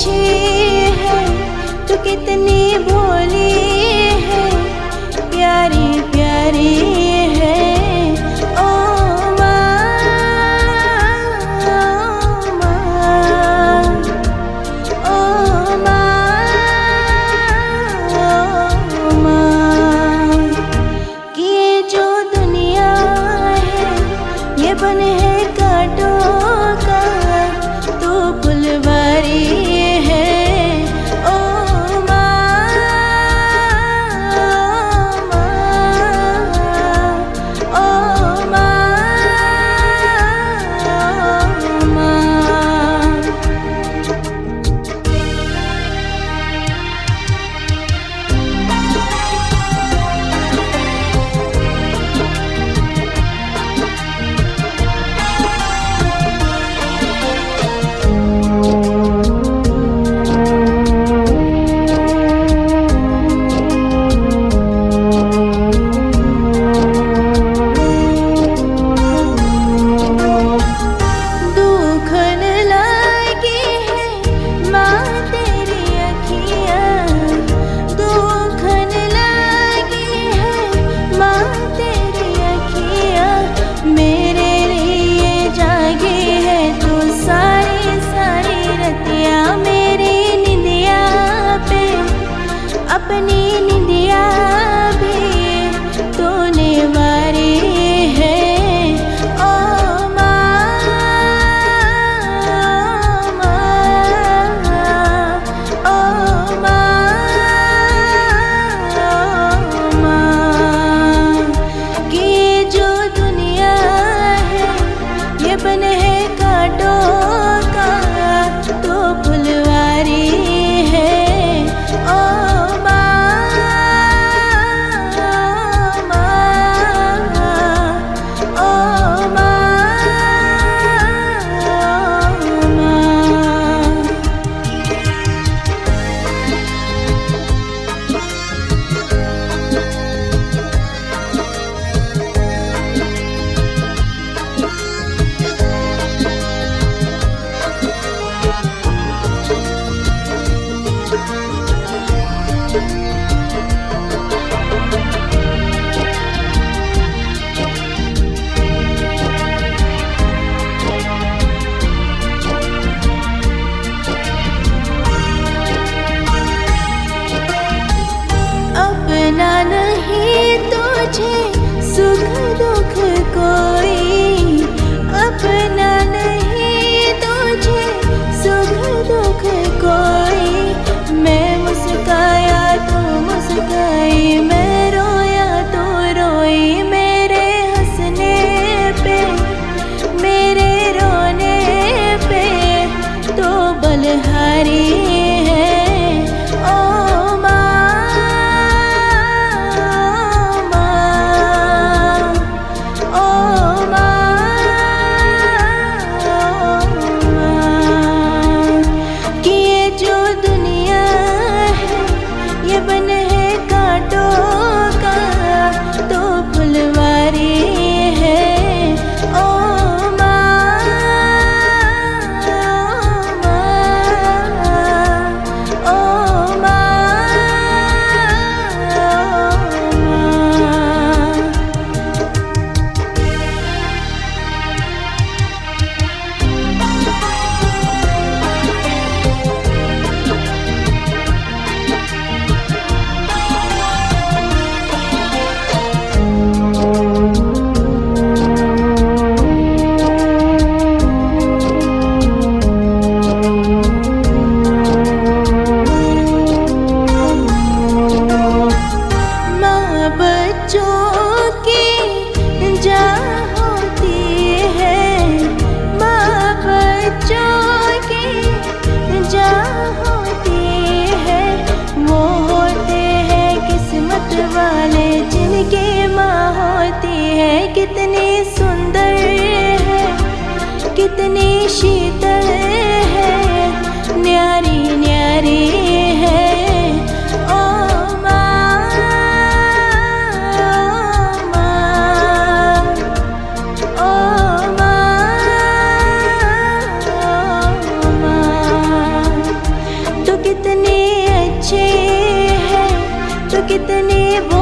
अच्छी है, तू कितनी भोली है, प्यारी प्यारी है। ओ माँ, ओ माँ, ओ माँ। कि ये जो दुनिया है ये बने है कांटों का, तू फुलवारी है। ओ माँ, ओ माँ, ओ माँ। दुखन लागी है माँ तेरी अखियाँ, दुखन लागी है माँ तेरी अखियाँ। मेरे लिए जागी है तू सारी सारी रतिया, मेरी निंदिया पे अपनी निंदिया भी तूने वारी है। ओ माँ, ओ माँ, ओ माँ। कि ये जो दुनिया है ये बने है कांटों का, तो फुलवारी है। ओ माँ, ओ माँ, ओ माँ। अपना नहीं तुझे सुख दुख कोई, अपना नहीं तुझे सुख दुख कोई। मैं मुस्काया तू मुस्काई, मैं रोया तू रोई, मेरे हंसने पे मेरे रोने पे तो बलहारी है। ओ माँ, ओ माँ, ओ माँ। कि ये जो दुनिया है ये बने है कांटों का, तो फुलवारी है। ओ माँ, ओ माँ, ओ माँ। माँ बच्चों की जान होती है, माँ बच्चों की जान होती है। वो होते हैं किस्मत वाले जिनकी माँ होती है। कितनी सुंदर है, कितनी शीतल है, न्यारी न्यारी है। ओ माँ, ओ माँ, ओ माँ। अच्छे हैं तो कितने वो